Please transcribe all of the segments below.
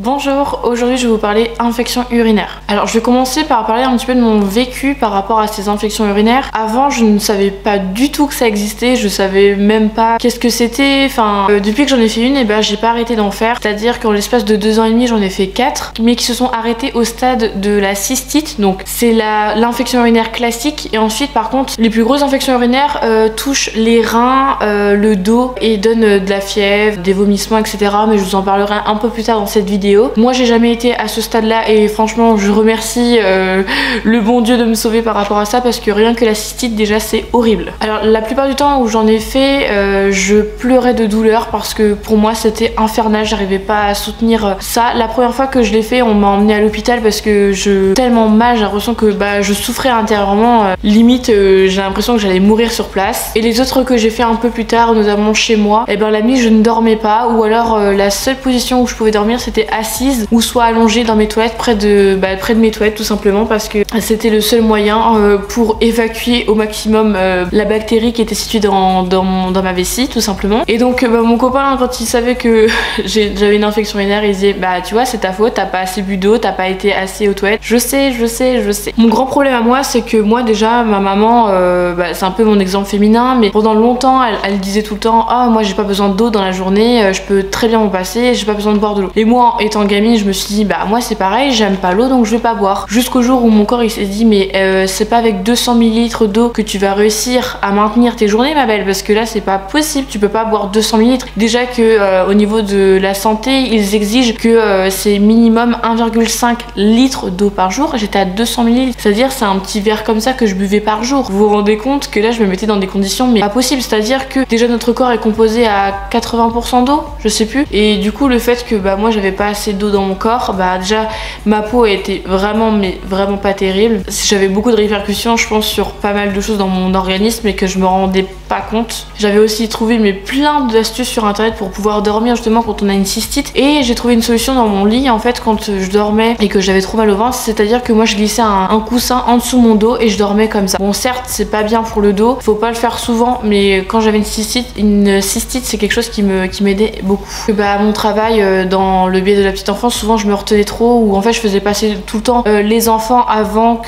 Bonjour, aujourd'hui je vais vous parler infection urinaire. Alors je vais commencer par parler un petit peu de mon vécu par rapport à ces infections urinaires. Avant je ne savais pas du tout que ça existait, je savais même pas qu'est-ce que c'était. Enfin, depuis que j'en ai fait une, j'ai pas arrêté d'en faire. C'est-à-dire qu'en l'espace de 2 ans et demi j'en ai fait 4, mais qui se sont arrêtés au stade de la cystite. Donc c'est l'infection urinaire classique. Et ensuite par contre les plus grosses infections urinaires touchent les reins, le dos et donnent de la fièvre, des vomissements, etc. Mais je vous en parlerai un peu plus tard dans cette vidéo. Moi j'ai jamais été à ce stade là et franchement je remercie le bon Dieu de me sauver par rapport à ça, parce que rien que la cystite déjà c'est horrible. Alors la plupart du temps où j'en ai fait je pleurais de douleur parce que pour moi c'était infernal, j'arrivais pas à soutenir ça. La première fois que je l'ai fait on m'a emmené à l'hôpital parce que tellement mal, j'ai l'impression que je souffrais intérieurement, limite j'ai l'impression que j'allais mourir sur place. Et les autres que j'ai fait un peu plus tard, notamment chez moi, la nuit je ne dormais pas, ou alors la seule position où je pouvais dormir c'était assise ou soit allongée dans mes toilettes, près de mes toilettes tout simplement, parce que c'était le seul moyen pour évacuer au maximum la bactérie qui était située dans ma vessie tout simplement. Et donc mon copain, quand il savait que j'avais une infection urinaire, il disait tu vois c'est ta faute, t'as pas assez bu d'eau, t'as pas été assez aux toilettes. Je sais. Mon grand problème à moi c'est que moi déjà ma maman c'est un peu mon exemple féminin, mais pendant longtemps elle disait tout le temps moi j'ai pas besoin d'eau dans la journée, je peux très bien m'en passer, j'ai pas besoin de boire de l'eau. Et moi étant gamine je me suis dit moi c'est pareil, j'aime pas l'eau donc je vais pas boire, jusqu'au jour où mon corps il s'est dit mais c'est pas avec 200 ml d'eau que tu vas réussir à maintenir tes journées ma belle, parce que là c'est pas possible, tu peux pas boire 200 ml. Déjà que au niveau de la santé ils exigent que c'est minimum 1,5 litre d'eau par jour. J'étais à 200 ml, c'est-à-dire c'est un petit verre comme ça que je buvais par jour. Vous vous rendez compte que là je me mettais dans des conditions mais pas possible, c'est-à-dire que déjà notre corps est composé à 80% d'eau, je sais plus, et du coup le fait que moi j'avais pas assez d'eau dans mon corps, déjà ma peau était vraiment pas terrible. J'avais beaucoup de répercussions je pense sur pas mal de choses dans mon organisme et que je me rendais pas compte. J'avais aussi trouvé plein d'astuces sur internet pour pouvoir dormir justement quand on a une cystite, et j'ai trouvé une solution dans mon lit en fait quand je dormais et que j'avais trop mal au ventre, c'est-à-dire que moi je glissais un coussin en dessous mon dos et je dormais comme ça. Bon certes c'est pas bien pour le dos, faut pas le faire souvent, mais quand j'avais une cystite c'est quelque chose qui m'aidait beaucoup. À mon travail dans le biais de la petite enfance, souvent je me retenais trop, ou en fait je faisais passer tout le temps les enfants avant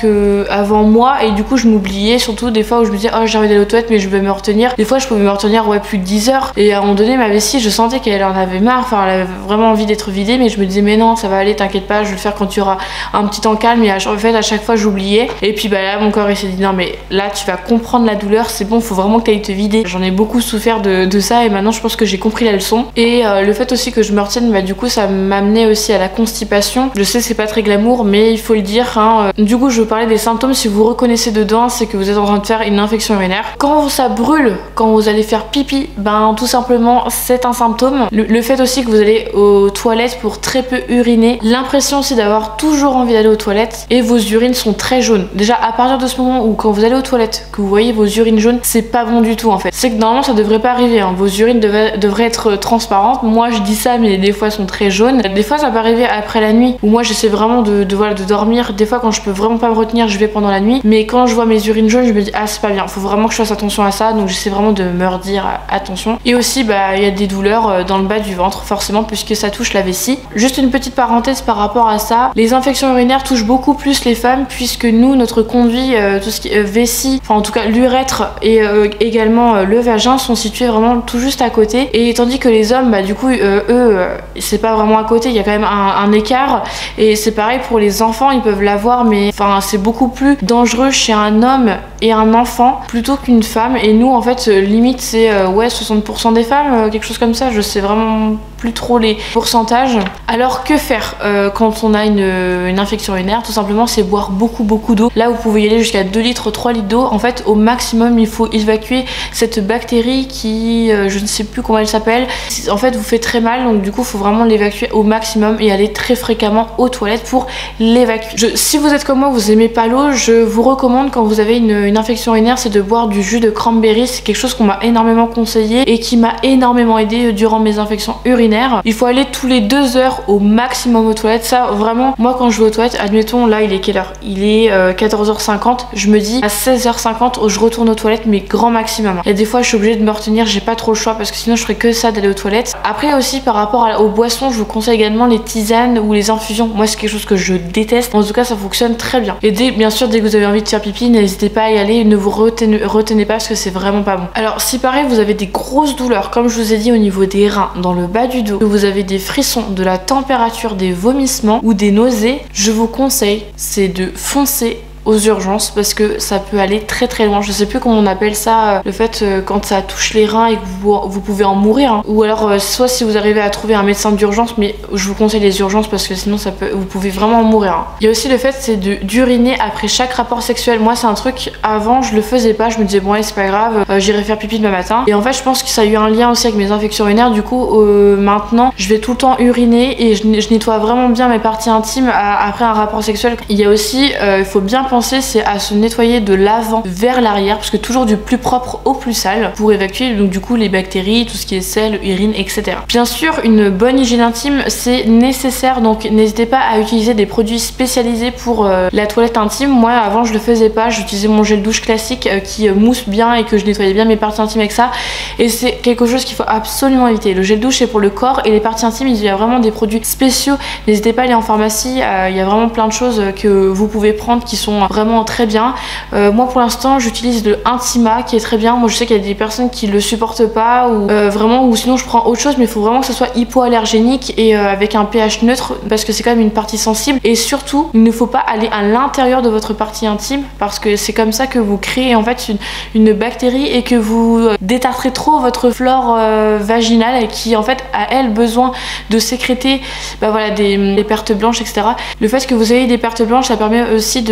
moi, et du coup je m'oubliais, surtout des fois où je me disais j'ai envie d'aller aux toilettes mais je vais me retenir. Des fois je pouvais me retenir plus de 10 heures, et à un moment donné ma vessie je sentais qu'elle en avait marre, enfin elle avait vraiment envie d'être vidée, mais je me disais mais non ça va aller, t'inquiète pas, je vais le faire quand tu auras un petit temps calme. Et en fait à chaque fois j'oubliais, et puis là mon corps il s'est dit non mais là tu vas comprendre la douleur, c'est bon, faut vraiment que tu ailles te vider. J'en ai beaucoup souffert de ça, et maintenant je pense que j'ai compris la leçon. Et le fait aussi que je me retienne, du coup ça m'amenait aussi à la constipation. Je sais c'est pas très glamour mais il faut le dire Du coup je veux parler des symptômes. Si vous reconnaissez dedans, c'est que vous êtes en train de faire une infection urinaire. Quand ça brûle, quand vous allez faire pipi, tout simplement c'est un symptôme. Le fait aussi que vous allez aux toilettes pour très peu uriner, l'impression aussi d'avoir toujours envie d'aller aux toilettes, et vos urines sont très jaunes. Déjà à partir de ce moment où quand vous allez aux toilettes que vous voyez vos urines jaunes, c'est pas bon du tout en fait. C'est que normalement ça devrait pas arriver, vos urines devraient être transparentes. Moi je dis ça mais des fois elles sont très jaunes. Des fois ça peut arriver après la nuit où moi j'essaie vraiment de dormir. Des fois quand je peux vraiment pas me retenir je vais pendant la nuit, mais quand je vois mes urines jaunes je me dis c'est pas bien, faut vraiment que je fasse attention à ça, donc j'essaie vraiment de me redire attention. Et aussi il y a des douleurs dans le bas du ventre forcément puisque ça touche la vessie. Juste une petite parenthèse par rapport à ça, les infections urinaires touchent beaucoup plus les femmes puisque nous notre conduit, tout ce qui est vessie, enfin en tout cas l'urètre et également le vagin sont situés vraiment tout juste à côté, et tandis que les hommes du coup eux c'est pas vraiment à côté, il y a quand même un écart. Et c'est pareil pour les enfants, ils peuvent l'avoir, mais c'est beaucoup plus dangereux chez un homme et un enfant plutôt qu'une femme. Et nous en fait limite c'est 60% des femmes, quelque chose comme ça, je sais vraiment plus trop les pourcentages. Alors que faire quand on a une infection urinaire? Tout simplement c'est boire beaucoup d'eau. Là vous pouvez y aller jusqu'à 2 litres, 3 litres d'eau. En fait au maximum il faut évacuer cette bactérie qui je ne sais plus comment elle s'appelle, en fait vous fait très mal, donc du coup il faut vraiment l'évacuer au maximum et aller très fréquemment aux toilettes pour l'évacuer. Si vous êtes comme moi, vous aimez pas l'eau, je vous recommande quand vous avez une infection urinaire, c'est de boire du jus de cranberry. C'est quelque chose qu'on m'a énormément conseillé et qui m'a énormément aidé durant mes infections urinaires. urinaire. Il faut aller tous les 2 heures au maximum aux toilettes. Ça vraiment, moi quand je vais aux toilettes, admettons là il est quelle heure? Il est 14h50, je me dis à 16h50 je retourne aux toilettes, mais grand maximum. Il y a des fois je suis obligée de me retenir, j'ai pas trop le choix parce que sinon je ferais que ça d'aller aux toilettes. Après aussi par rapport aux boissons, je vous conseille également les tisanes ou les infusions. Moi c'est quelque chose que je déteste, en tout cas ça fonctionne très bien. Et bien sûr dès que vous avez envie de faire pipi, n'hésitez pas à y aller, ne vous retenez pas parce que c'est vraiment pas bon. Alors si pareil vous avez des grosses douleurs, comme je vous ai dit au niveau des reins, dans le bas du dos, que vous avez des frissons, de la température, des vomissements ou des nausées, je vous conseille c'est de foncer aux urgences parce que ça peut aller très très loin. Je sais plus comment on appelle ça, le fait quand ça touche les reins et que vous pouvez en mourir, hein. Ou alors soit si vous arrivez à trouver un médecin d'urgence, mais je vous conseille les urgences parce que sinon vous pouvez vraiment en mourir, hein. Il y a aussi le fait c'est d'uriner après chaque rapport sexuel. Moi c'est un truc, avant je le faisais pas, je me disais bon allez, c'est pas grave, j'irai faire pipi demain matin. Et en fait je pense que ça a eu un lien aussi avec mes infections urinaires. Du coup maintenant je vais tout le temps uriner et je nettoie vraiment bien mes parties intimes après un rapport sexuel. Il y a aussi, il faut bien penser, c'est à se nettoyer de l'avant vers l'arrière, parce que toujours du plus propre au plus sale pour évacuer donc du coup les bactéries, tout ce qui est sel, urine, etc. Bien sûr une bonne hygiène intime c'est nécessaire, donc n'hésitez pas à utiliser des produits spécialisés pour la toilette intime. Moi avant je le faisais pas, j'utilisais mon gel douche classique qui mousse bien et que je nettoyais bien mes parties intimes avec ça, et c'est quelque chose qu'il faut absolument éviter. Le gel douche c'est pour le corps et les parties intimes il y a vraiment des produits spéciaux, n'hésitez pas à aller en pharmacie, il y a vraiment plein de choses que vous pouvez prendre qui sont vraiment très bien. Moi pour l'instant j'utilise le Intima qui est très bien. Moi je sais qu'il y a des personnes qui le supportent pas ou vraiment, ou sinon je prends autre chose, mais il faut vraiment que ce soit hypoallergénique et avec un pH neutre parce que c'est quand même une partie sensible. Et surtout il ne faut pas aller à l'intérieur de votre partie intime parce que c'est comme ça que vous créez en fait une bactérie et que vous détartrez trop votre flore vaginale et qui en fait a elle besoin de sécréter voilà, des pertes blanches, etc. Le fait que vous ayez des pertes blanches ça permet aussi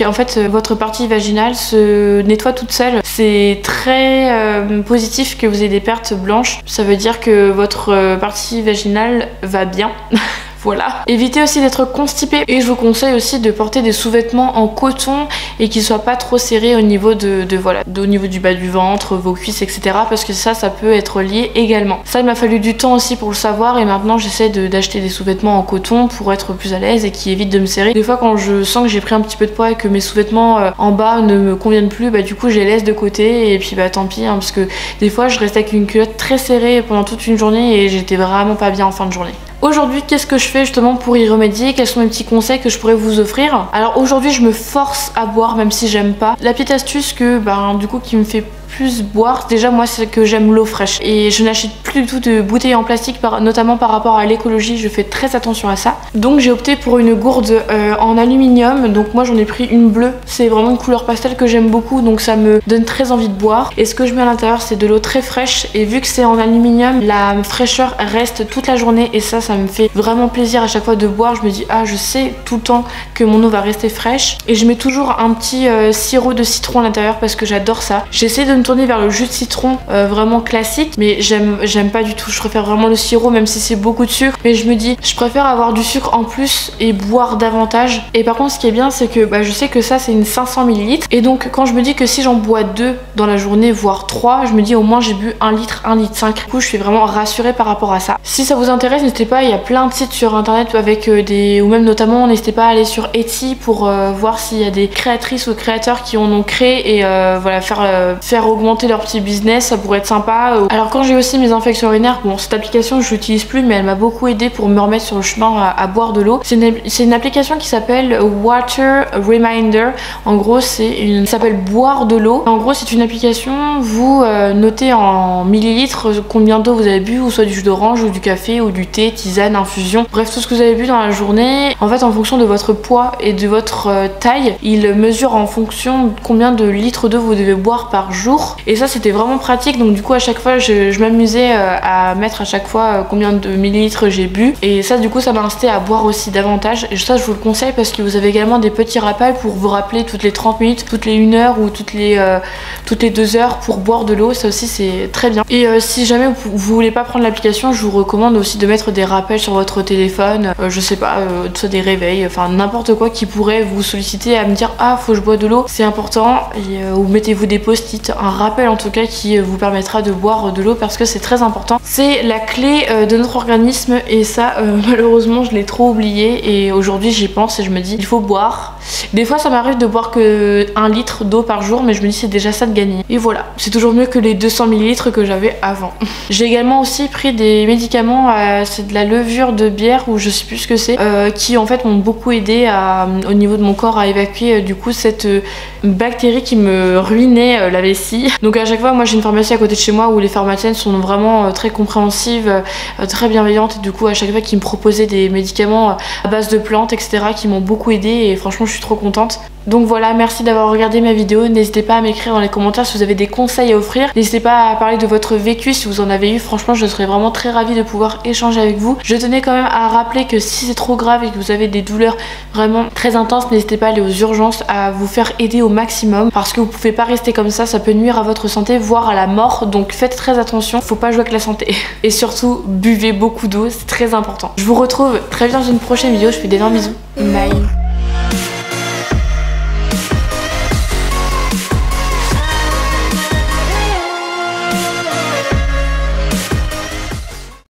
en fait votre partie vaginale se nettoie toute seule. C'est très positif que vous ayez des pertes blanches, ça veut dire que votre partie vaginale va bien. Voilà. Évitez aussi d'être constipé et je vous conseille aussi de porter des sous-vêtements en coton et qui soient pas trop serrés au niveau au niveau du bas du ventre, vos cuisses, etc. parce que ça peut être lié également. Ça il m'a fallu du temps aussi pour le savoir et maintenant j'essaie d'acheter des sous-vêtements en coton pour être plus à l'aise et qui évitent de me serrer. Des fois quand je sens que j'ai pris un petit peu de poids et que mes sous-vêtements en bas ne me conviennent plus, du coup je les laisse de côté et puis tant pis, hein, parce que des fois je restais avec une culotte très serrée pendant toute une journée et j'étais vraiment pas bien en fin de journée. Aujourd'hui, qu'est-ce que je fais justement pour y remédier? Quels sont mes petits conseils que je pourrais vous offrir? Alors aujourd'hui, je me force à boire même si j'aime pas. La petite astuce que du coup qui me fait plus boire, déjà moi c'est que j'aime l'eau fraîche et je n'achète plus du tout de bouteilles en plastique, notamment par rapport à l'écologie, je fais très attention à ça. Donc j'ai opté pour une gourde en aluminium, donc moi j'en ai pris une bleue, c'est vraiment une couleur pastel que j'aime beaucoup, donc ça me donne très envie de boire. Et ce que je mets à l'intérieur c'est de l'eau très fraîche et vu que c'est en aluminium, la fraîcheur reste toute la journée et ça me fait vraiment plaisir à chaque fois de boire. Je me dis je sais tout le temps que mon eau va rester fraîche et je mets toujours un petit sirop de citron à l'intérieur parce que j'adore ça. J'essaie de me tourner vers le jus de citron vraiment classique, mais j'aime pas du tout, je préfère vraiment le sirop même si c'est beaucoup de sucre, mais je me dis je préfère avoir du sucre en plus et boire davantage. Et par contre ce qui est bien c'est que je sais que ça c'est une 500 ml et donc quand je me dis que si j'en bois 2 dans la journée voire 3, je me dis au moins j'ai bu 1 litre, 1 litre 5. Du coup je suis vraiment rassurée par rapport à ça. Si ça vous intéresse n'hésitez pas, il y a plein de sites sur internet avec ou même notamment n'hésitez pas à aller sur Etsy pour voir s'il y a des créatrices ou créateurs qui en ont créé et voilà, faire augmenter leur petit business, ça pourrait être sympa. Alors quand j'ai aussi mes infections urinaires, bon cette application je l'utilise plus mais elle m'a beaucoup aidé pour me remettre sur le chemin à boire de l'eau. C'est une application qui s'appelle Water Reminder. En gros ça s'appelle boire de l'eau. En gros c'est une application, vous notez en millilitres combien d'eau vous avez bu, ou soit du jus d'orange ou du café ou du thé, tisane, infusion, bref tout ce que vous avez bu dans la journée. En fait en fonction de votre poids et de votre taille, il mesure en fonction de combien de litres d'eau vous devez boire par jour. Et ça c'était vraiment pratique, donc du coup à chaque fois je m'amusais à mettre à chaque fois combien de millilitres j'ai bu, et ça du coup ça m'a incité à boire aussi davantage. Et ça je vous le conseille parce que vous avez également des petits rappels pour vous rappeler toutes les 30 minutes, toutes les 1 heure ou toutes les 2 heures pour boire de l'eau. Ça aussi c'est très bien. Et si jamais vous voulez pas prendre l'application, je vous recommande aussi de mettre des rappels sur votre téléphone, je sais pas, soit des réveils, enfin n'importe quoi qui pourrait vous solliciter à me dire faut que je bois de l'eau, c'est important. Et, ou mettez-vous des post-it, un rappel en tout cas qui vous permettra de boire de l'eau parce que c'est très important. C'est la clé de notre organisme et ça malheureusement je l'ai trop oublié et aujourd'hui j'y pense et je me dis il faut boire. Des fois ça m'arrive de boire que 1 litre d'eau par jour mais je me dis c'est déjà ça de gagner. Et voilà, c'est toujours mieux que les 200 ml que j'avais avant. J'ai également aussi pris des médicaments, c'est de la levure de bière ou je sais plus ce que c'est, qui en fait m'ont beaucoup aidé au niveau de mon corps à évacuer du coup cette bactérie qui me ruinait la vessie. Donc à chaque fois moi j'ai une pharmacie à côté de chez moi où les pharmaciennes sont vraiment très compréhensives, très bienveillantes et du coup à chaque fois qu'ils me proposaient des médicaments à base de plantes etc qui m'ont beaucoup aidé et franchement je suis trop contente. Donc voilà, merci d'avoir regardé ma vidéo, n'hésitez pas à m'écrire dans les commentaires si vous avez des conseils à offrir, n'hésitez pas à parler de votre vécu si vous en avez eu, franchement je serais vraiment très ravie de pouvoir échanger avec vous. Je tenais quand même à rappeler que si c'est trop grave et que vous avez des douleurs vraiment très intenses, n'hésitez pas à aller aux urgences, à vous faire aider au maximum parce que vous pouvez pas rester comme ça peut nuire à votre santé, voire à la mort, donc faites très attention, faut pas jouer avec la santé. Et surtout, buvez beaucoup d'eau, c'est très important. Je vous retrouve très bien dans une prochaine vidéo, je fais d'énormes bisous, bye.